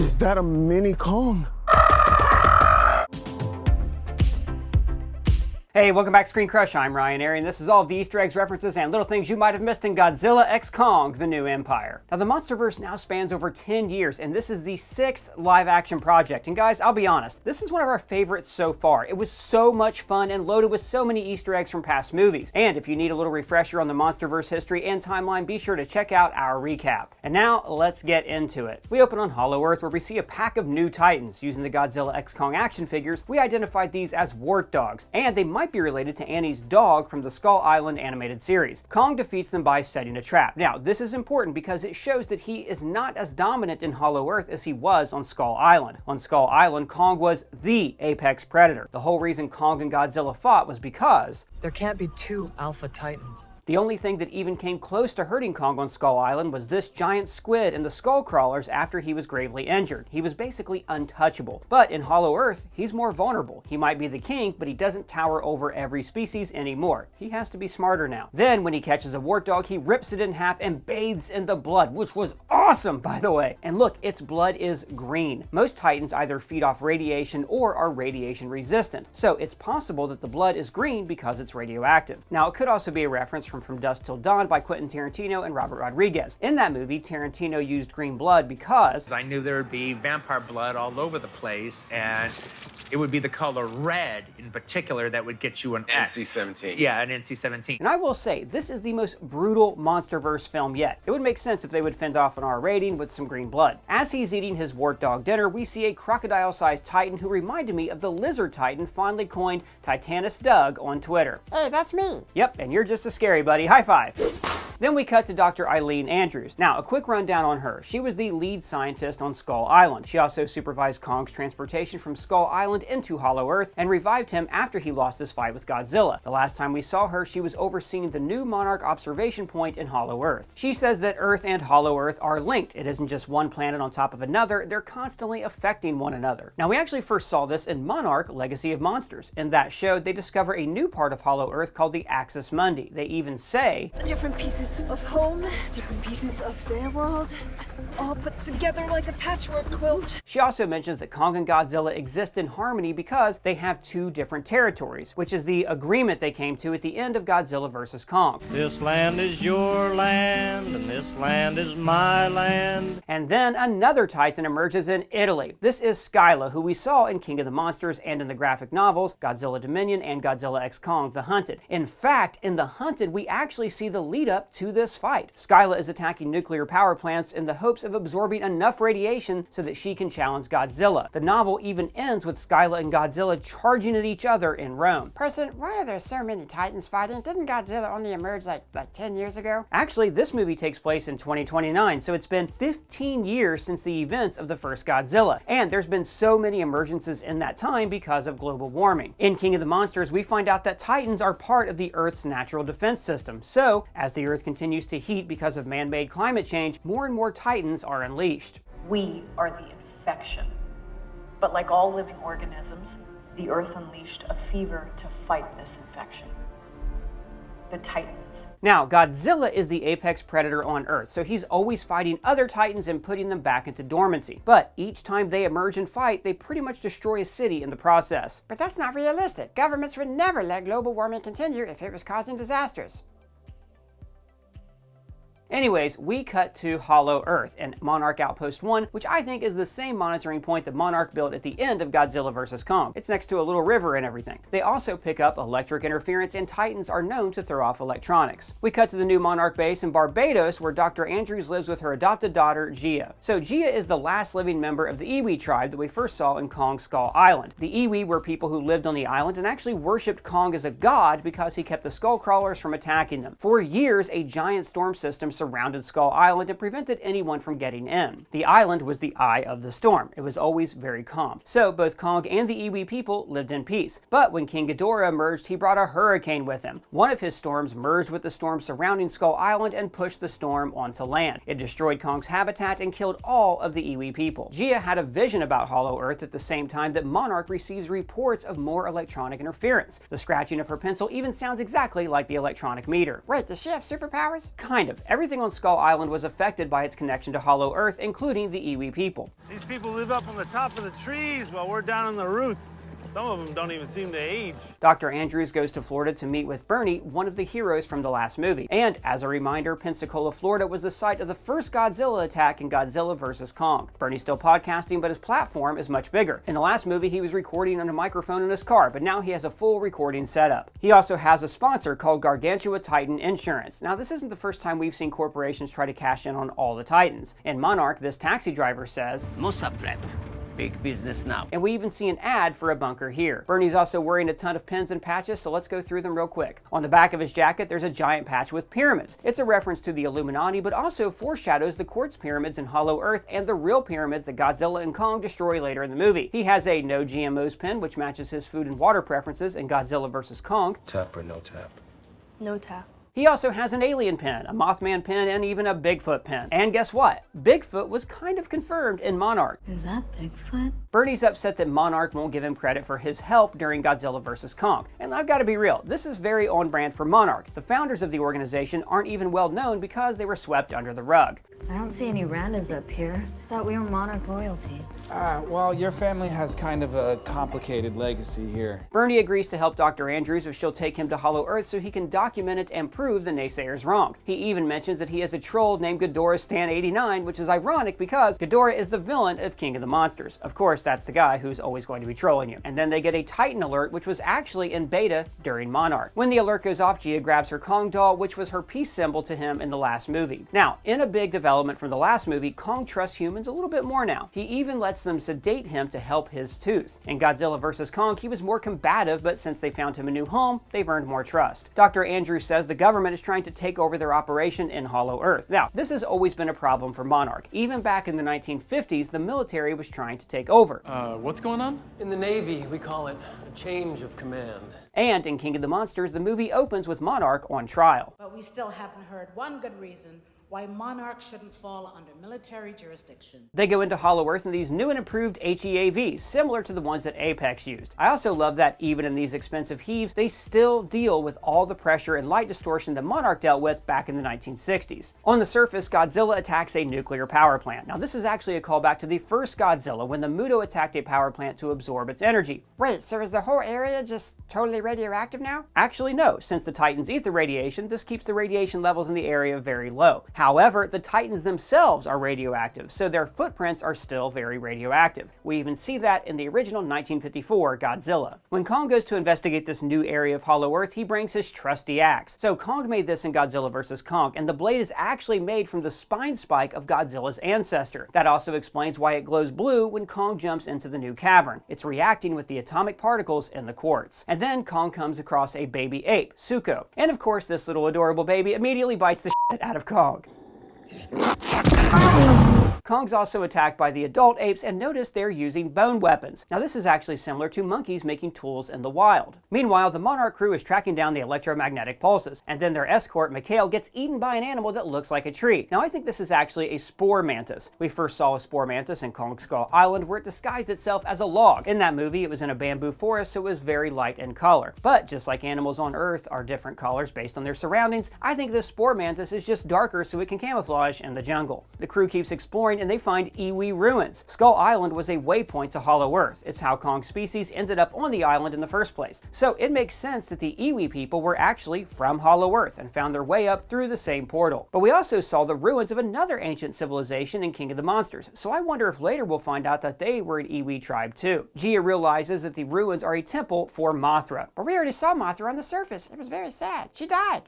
Is that a mini Kong? Hey, welcome back to ScreenCrush. I'm Ryan Airy, and this is all of the Easter eggs, references, and little things you might have missed in Godzilla x Kong: The New Empire. Now, the MonsterVerse now spans over 10 years, and this is the 6th live-action project. And guys, I'll be honest, this is one of our favorites so far. It was so much fun and loaded with so many Easter eggs from past movies. And if you need a little refresher on the MonsterVerse history and timeline, be sure to check out our recap. And now, let's get into it. We open on Hollow Earth, where we see a pack of new Titans. Using the Godzilla x Kong action figures, we identified these as wart dogs, and they might be related to Annie's dog from the Skull Island animated series. Kong defeats them by setting a trap. Now, this is important because it shows that he is not as dominant in Hollow Earth as he was on Skull Island. On Skull Island, Kong was the apex predator. The whole reason Kong and Godzilla fought was because there can't be two Alpha Titans. The only thing that even came close to hurting Kong on Skull Island was this giant squid in the skull crawlers after he was gravely injured. He was basically untouchable. But in Hollow Earth, he's more vulnerable. He might be the king, but he doesn't tower over every species anymore. He has to be smarter now. Then, when he catches a wart dog, he rips it in half and bathes in the blood, which was awesome, by the way. And look, its blood is green. Most Titans either feed off radiation or are radiation resistant. So it's possible that the blood is green because it's radioactive. Now, it could also be a reference from Dusk Till Dawn by Quentin Tarantino and Robert Rodriguez. In that movie, Tarantino used green blood because I knew there would be vampire blood all over the place, and it would be the color red in particular that would get you an S. NC-17. Yeah, an NC-17. And I will say, this is the most brutal MonsterVerse film yet. It would make sense if they would fend off an R rating with some green blood. As he's eating his wart dog dinner, we see a crocodile-sized Titan who reminded me of the lizard Titan fondly coined Titanus Doug on Twitter. Hey, that's me. Yep, and you're just as scary, buddy. High five. Then we cut to Dr. Eileen Andrews. Now, a quick rundown on her. She was the lead scientist on Skull Island. She also supervised Kong's transportation from Skull Island into Hollow Earth and revived him after he lost his fight with Godzilla. The last time we saw her, she was overseeing the new Monarch observation point in Hollow Earth. She says that Earth and Hollow Earth are linked. It isn't just one planet on top of another. They're constantly affecting one another. Now, we actually first saw this in Monarch: Legacy of Monsters. In that show, they discover a new part of Hollow Earth called the Axis Mundi. They even say, different pieces of home, different pieces of their world, all put together like a patchwork quilt. She also mentions that Kong and Godzilla exist in harmony because they have two different territories, which is the agreement they came to at the end of Godzilla vs. Kong. This land is your land, and this land is my land. And then another Titan emerges in Italy. This is Skyla, who we saw in King of the Monsters and in the graphic novels Godzilla Dominion and Godzilla x Kong: The Hunted. In fact, in The Hunted, we actually see the lead up to this fight. Skyla is attacking nuclear power plants in the hopes of absorbing enough radiation so that she can challenge Godzilla. The novel even ends with Skyla and Godzilla charging at each other in Rome. Person, why are there so many Titans fighting? Didn't Godzilla only emerge like 10 years ago? Actually, this movie takes place in 2029, so it's been 15 years since the events of the first Godzilla. And there's been so many emergences in that time because of global warming. In King of the Monsters, we find out that Titans are part of the Earth's natural defense system. So, as the Earth continues to heat because of man-made climate change, more and more Titans are unleashed. We are the infection. But like all living organisms, the Earth unleashed a fever to fight this infection. The Titans. Now, Godzilla is the apex predator on Earth, so he's always fighting other Titans and putting them back into dormancy. But each time they emerge and fight, they pretty much destroy a city in the process. But that's not realistic. Governments would never let global warming continue if it was causing disasters. Anyways, we cut to Hollow Earth and Monarch Outpost 1, which I think is the same monitoring point that Monarch built at the end of Godzilla vs. Kong. It's next to a little river and everything. They also pick up electric interference, and Titans are known to throw off electronics. We cut to the new Monarch base in Barbados, where Dr. Andrews lives with her adopted daughter, Gia. So Gia is the last living member of the Iwi tribe that we first saw in Kong's Skull Island. The Iwi were people who lived on the island and actually worshipped Kong as a god because he kept the skull crawlers from attacking them. For years, a giant storm system surrounded Skull Island and prevented anyone from getting in. The island was the eye of the storm. It was always very calm. So both Kong and the Iwi people lived in peace. But when King Ghidorah emerged, he brought a hurricane with him. One of his storms merged with the storm surrounding Skull Island and pushed the storm onto land. It destroyed Kong's habitat and killed all of the Iwi people. Gia had a vision about Hollow Earth at the same time that Monarch receives reports of more electronic interference. The scratching of her pencil even sounds exactly like the electronic meter. Wait, does she have superpowers? Kind of. Everything everything on Skull Island was affected by its connection to Hollow Earth, including the iwi people. These people live up on the top of the trees while we're down in the roots. Some of them don't even seem to age. Dr. Andrews goes to Florida to meet with Bernie, one of the heroes from the last movie. And as a reminder, Pensacola, Florida was the site of the first Godzilla attack in Godzilla vs. Kong. Bernie's still podcasting, but his platform is much bigger. In the last movie, he was recording on a microphone in his car, but now he has a full recording setup. He also has a sponsor called Gargantua Titan Insurance. Now, this isn't the first time we've seen corporations try to cash in on all the Titans. In Monarch, this taxi driver says, Musa prep. Big business now. And we even see an ad for a bunker here. Bernie's also wearing a ton of pins and patches, so let's go through them real quick. On the back of his jacket, there's a giant patch with pyramids. It's a reference to the Illuminati, but also foreshadows the quartz pyramids in Hollow Earth and the real pyramids that Godzilla and Kong destroy later in the movie. He has a no GMOs pin, which matches his food and water preferences in Godzilla vs. Kong. Tap or no tap? No tap. He also has an alien pin, a Mothman pin, and even a Bigfoot pin. And guess what? Bigfoot was kind of confirmed in Monarch. Is that Bigfoot? Bernie's upset that Monarch won't give him credit for his help during Godzilla vs. Kong. And I've got to be real, this is very on brand for Monarch. The founders of the organization aren't even well known because they were swept under the rug. I don't see any Randas up here. Thought we were Monarch royalty. Well, your family has kind of a complicated legacy here. Bernie agrees to help Dr. Andrews if she'll take him to Hollow Earth so he can document it and prove the naysayers wrong. He even mentions that he has a troll named Ghidorah Stan 89, which is ironic because Ghidorah is the villain of King of the Monsters. Of course, that's the guy who's always going to be trolling you. And then they get a Titan alert, which was actually in beta during Monarch. When the alert goes off, Gia grabs her Kong doll, which was her peace symbol to him in the last movie. Now, in a big development from the last movie, Kong trusts humans a little bit more now. He even lets them sedate him to help his tooth. In Godzilla vs. Kong, he was more combative, but since they found him a new home, they've earned more trust. Dr. Andrews says the government is trying to take over their operation in Hollow Earth. Now, this has always been a problem for Monarch. Even back in the 1950s, the military was trying to take over. What's going on? In the Navy, we call it a change of command. And in King of the Monsters, the movie opens with Monarch on trial. But we still haven't heard one good reason why Monarch shouldn't fall under military jurisdiction. They go into Hollow Earth in these new and improved HEAVs, similar to the ones that Apex used. I also love that even in these expensive heaves, they still deal with all the pressure and light distortion that Monarch dealt with back in the 1960s. On the surface, Godzilla attacks a nuclear power plant. Now, this is actually a callback to the first Godzilla when the Muto attacked a power plant to absorb its energy. Wait, so is the whole area just totally radioactive now? Actually, no. Since the Titans eat the radiation, this keeps the radiation levels in the area very low. However, the Titans themselves are radioactive, so their footprints are still very radioactive. We even see that in the original 1954 Godzilla. When Kong goes to investigate this new area of Hollow Earth, he brings his trusty axe. So Kong made this in Godzilla vs. Kong, and the blade is actually made from the spine spike of Godzilla's ancestor. That also explains why it glows blue when Kong jumps into the new cavern. It's reacting with the atomic particles in the quartz. And then Kong comes across a baby ape, Suko. And of course, this little adorable baby immediately bites the shit out of Kong. Kong's also attacked by the adult apes, and notice they're using bone weapons. Now, this is actually similar to monkeys making tools in the wild. Meanwhile, the Monarch crew is tracking down the electromagnetic pulses, and then their escort, Mikhail, gets eaten by an animal that looks like a tree. Now, I think this is actually a spore mantis. We first saw a spore mantis in Kong Skull Island, where it disguised itself as a log. In that movie, it was in a bamboo forest, so it was very light in color. But just like animals on Earth are different colors based on their surroundings, I think this spore mantis is just darker so it can camouflage in the jungle. The crew keeps exploring, and they find iwi ruins. Skull Island was a waypoint to Hollow Earth. It's how Kong's species ended up on the island in the first place. So it makes sense that the iwi people were actually from Hollow Earth and found their way up through the same portal. But we also saw the ruins of another ancient civilization in King of the Monsters, so I wonder if later we'll find out that they were an iwi tribe too. Gia realizes that the ruins are a temple for Mothra. But we already saw Mothra on the surface. It was very sad. She died.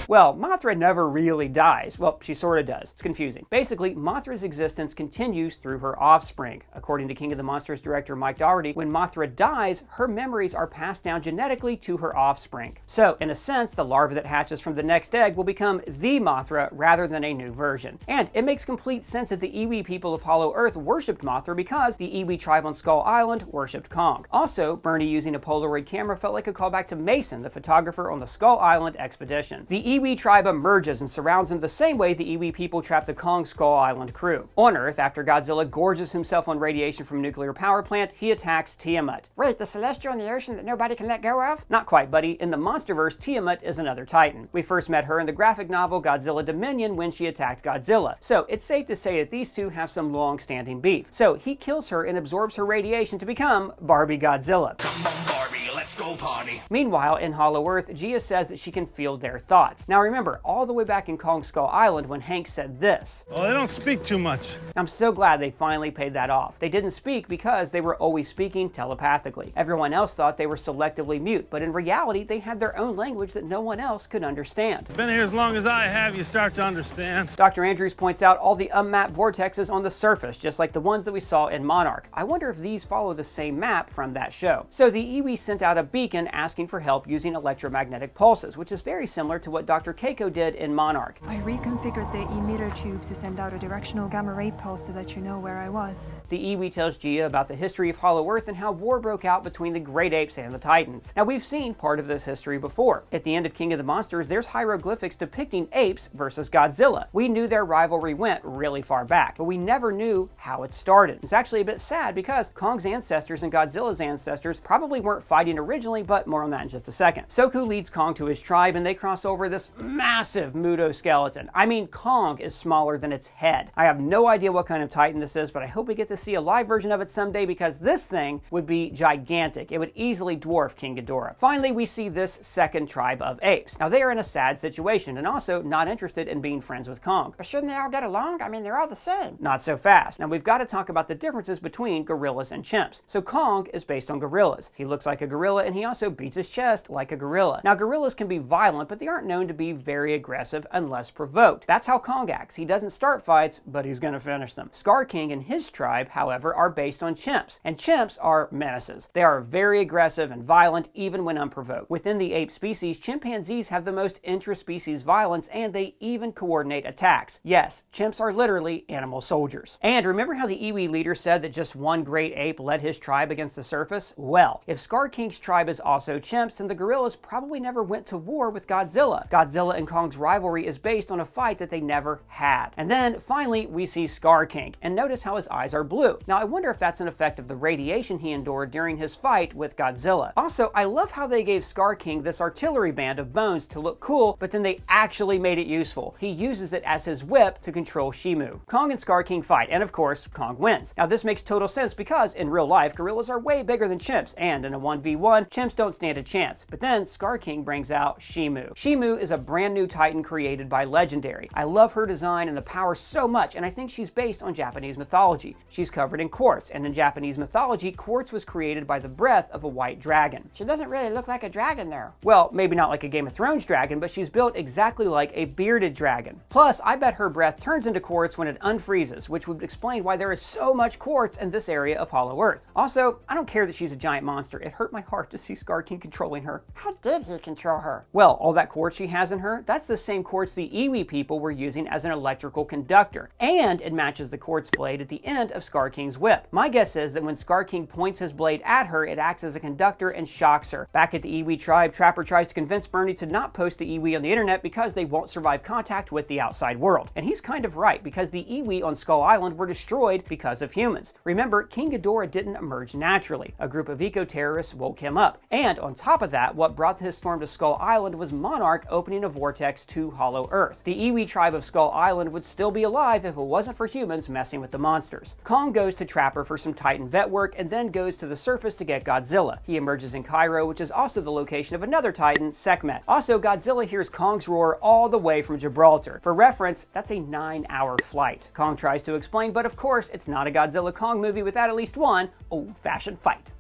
Well, Mothra never really dies. Well, she sort of does. It's confusing. Basically, Mothra's existence continues through her offspring. According to King of the Monsters director Mike Dougherty, when Mothra dies, her memories are passed down genetically to her offspring. So, in a sense, the larva that hatches from the next egg will become the Mothra rather than a new version. And it makes complete sense that the iwi people of Hollow Earth worshipped Mothra because the iwi tribe on Skull Island worshipped Kong. Also, Bernie using a Polaroid camera felt like a callback to Mason, the photographer on the Skull Island expedition. The Iwi tribe emerges and surrounds them the same way the Iwi people trapped the Kong Skull Island crew. On Earth, after Godzilla gorges himself on radiation from a nuclear power plant, he attacks Tiamat. Wait, the celestial in the ocean that nobody can let go of? Not quite, buddy. In the MonsterVerse, Tiamat is another Titan. We first met her in the graphic novel Godzilla Dominion when she attacked Godzilla. So it's safe to say that these two have some long-standing beef. So he kills her and absorbs her radiation to become Barbie Godzilla. Come on, Barbie, let's go party. Meanwhile, in Hollow Earth, Gia says that she can feel their thoughts. Now remember, all the way back in Kong Skull Island when Hank said this. Oh, they don't speak too much. I'm so glad they finally paid that off. They didn't speak because they were always speaking telepathically. Everyone else thought they were selectively mute, but in reality, they had their own language that no one else could understand. Been here as long as I have, you start to understand. Dr. Andrews points out all the unmapped vortexes on the surface, just like the ones that we saw in Monarch. I wonder if these follow the same map from that show. So the Iwi sent out a beacon asking for help using electromagnetic pulses, which is very similar to what Dr. Keiko did in Monarch. I reconfigured the emitter tube to send out a directional gamma ray pulse to let you know where I was. The Iwi tells Gia about the history of Hollow Earth and how war broke out between the great apes and the Titans. Now we've seen part of this history before. At the end of King of the Monsters, there's hieroglyphics depicting apes versus Godzilla. We knew their rivalry went really far back, but we never knew how it started. It's actually a bit sad because Kong's ancestors and Godzilla's ancestors probably weren't fighting originally, but more on that in just a second. Soku leads Kong to his tribe and they cross over this massive Muto skeleton. I mean, Kong is smaller than its head. I have no idea what kind of Titan this is, but I hope we get to see a live version of it someday because this thing would be gigantic. It would easily dwarf King Ghidorah. Finally, we see this second tribe of apes. Now they are in a sad situation and also not interested in being friends with Kong. But shouldn't they all get along? I mean, they're all the same. Not so fast. Now we've got to talk about the differences between gorillas and chimps. So Kong is based on gorillas. He looks like a gorilla and he also beats his chest like a gorilla. Now gorillas can be violent, but they aren't known to be very aggressive unless provoked. That's how Kong acts. He doesn't start fights, but he's gonna finish them. Scar King and his tribe, however, are based on chimps, and chimps are menaces. They are very aggressive and violent even when unprovoked. Within the ape species, chimpanzees have the most intra-species violence and they even coordinate attacks. Yes, chimps are literally animal soldiers. And remember how the Iwi leader said that just one great ape led his tribe against the surface? Well, if Scar King's tribe is also chimps, then the gorillas probably never went to war with Godzilla. Godzilla and Kong's rivalry is based on a fight that they never had. And then finally, we see Scar King, and notice how his eyes are blue. Now I wonder if that's an effect of the radiation he endured during his fight with Godzilla. Also, I love how they gave Scar King this artillery band of bones to look cool, but then they actually made it useful. He uses it as his whip to control Shimu. Kong and Scar King fight, and of course, Kong wins. Now this makes total sense because in real life, gorillas are way bigger than chimps, and in a 1v1, chimps don't stand a chance. But then Scar King brings out Shimu. Shimu is a brand new Titan created by Legendary. I love her design and the power so much, and I think she's based on Japanese mythology. She's covered in quartz, and in Japanese mythology, quartz was created by the breath of a white dragon. She doesn't really look like a dragon though. Well, maybe not like a Game of Thrones dragon, but she's built exactly like a bearded dragon. Plus, I bet her breath turns into quartz when it unfreezes, which would explain why there is so much quartz in this area of Hollow Earth. Also, I don't care that she's a giant monster. It hurt my heart to see Scar King controlling her. How did he control her? Well, all that quartz she has in her, that's the same quartz the Iwi people were using as an electrical conductor. And it matches the quartz blade at the end of Scar King's whip. My guess is that when Scar King points his blade at her, it acts as a conductor and shocks her. Back at the Iwi tribe, Trapper tries to convince Bernie to not post the Iwi on the internet because they won't survive contact with the outside world. And he's kind of right, because the Iwi on Skull Island were destroyed because of humans. Remember, King Ghidorah didn't emerge naturally. A group of eco-terrorists woke him up. And on top of that, what brought his storm to Skull Island was Monarch opening a vortex to Hollow Earth. The Iwi tribe of Skull Island would still be alive if it wasn't for humans messing with the monsters. Kong goes to Trapper for some Titan vet work and then goes to the surface to get Godzilla. He emerges in Cairo, which is also the location of another Titan, Sekhmet. Also, Godzilla hears Kong's roar all the way from Gibraltar. For reference, that's a 9-hour flight. Kong tries to explain, but of course, it's not a Godzilla Kong movie without at least one old-fashioned fight.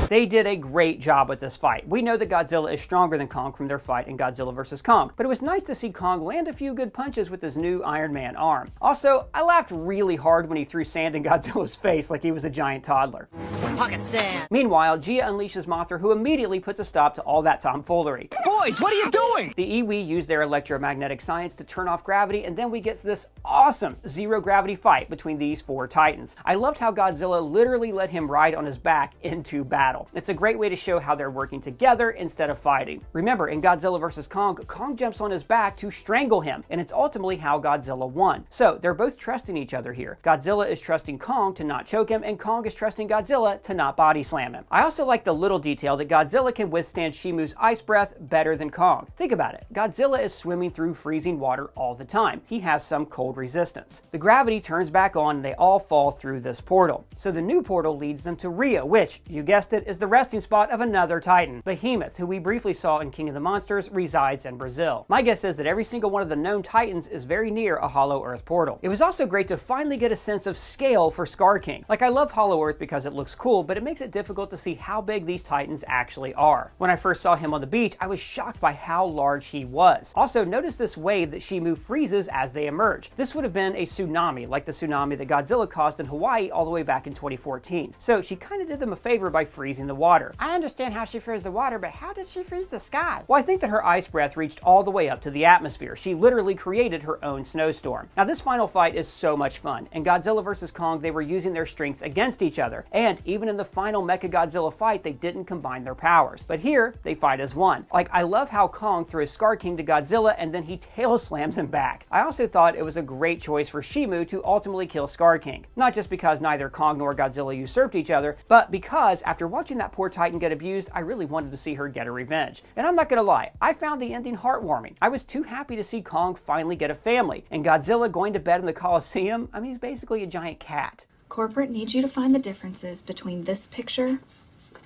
They did a great job with this fight. We know that Godzilla is stronger than Kong from their fight in Godzilla vs. Kong, but it was nice to see Kong land a few good punches with his new Iron Man arm. Also, I laughed really hard when he threw sand in Godzilla's face like he was a giant toddler. Pocket sand. Meanwhile, Gia unleashes Mothra, who immediately puts a stop to all that tomfoolery. Boy, Boys, what are you doing? The Iwi use their electromagnetic science to turn off gravity, and then we get this awesome zero-gravity fight between these 4 titans. I loved how Godzilla literally let him ride on his back into battle. It's a great way to show how they're working together instead of fighting. Remember, in Godzilla vs. Kong, Kong jumps on his back to strangle him, and it's ultimately how Godzilla won. So they're both trusting each other here. Godzilla is trusting Kong to not choke him, and Kong is trusting Godzilla to not body slam him. I also like the little detail that Godzilla can withstand Shimu's ice breath better than Kong. Think about it. Godzilla is swimming through freezing water all the time. He has some cold resistance. The gravity turns back on and they all fall through this portal. So the new portal leads them to Rio, which, you guessed it, is the resting spot of another Titan. Behemoth, who we briefly saw in King of the Monsters, resides in Brazil. My guess is that every single one of the known Titans is very near a Hollow Earth portal. It was also great to finally get a sense of scale for Scar King. Like, I love Hollow Earth because it looks cool, but it makes it difficult to see how big these Titans actually are. When I first saw him on the beach, I was shocked by how large he was. Also, notice this wave that Shimu freezes as they emerge. This would have been a tsunami, like the tsunami that Godzilla caused in Hawaii all the way back in 2014. So she kind of did them a favor by freezing the water. I understand how she frees the water, but how did she freeze the sky? Well, I think that her ice breath reached all the way up to the atmosphere. She literally created her own snowstorm. Now, this final fight is so much fun. In Godzilla vs. Kong, they were using their strengths against each other, and even in the final Mechagodzilla fight, they didn't combine their powers. But here, they fight as one. Like, I love how Kong throws Scar King to Godzilla and then he tail slams him back. I also thought it was a great choice for Shimu to ultimately kill Scar King. Not just because neither Kong nor Godzilla usurped each other, but because after watching that poor Titan get abused, I really wanted to see her get her revenge. And I'm not gonna lie, I found the ending heartwarming. I was too happy to see Kong finally get a family, and Godzilla going to bed in the Coliseum, I mean, he's basically a giant cat. Corporate needs you to find the differences between this picture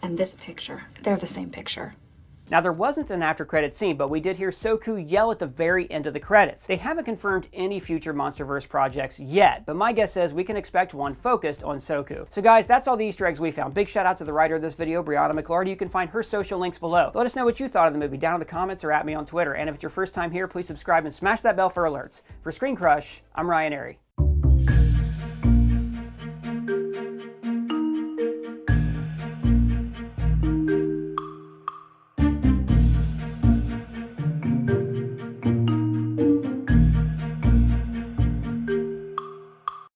and this picture. They're the same picture. Now, there wasn't an after-credit scene, but we did hear Soku yell at the very end of the credits. They haven't confirmed any future MonsterVerse projects yet, but my guess is we can expect one focused on Soku. So guys, that's all the Easter eggs we found. Big shout out to the writer of this video, Brianna McLarty. You can find her social links below. Let us know what you thought of the movie down in the comments or at me on Twitter. And if it's your first time here, please subscribe and smash that bell for alerts. For ScreenCrush, I'm Ryan Airy.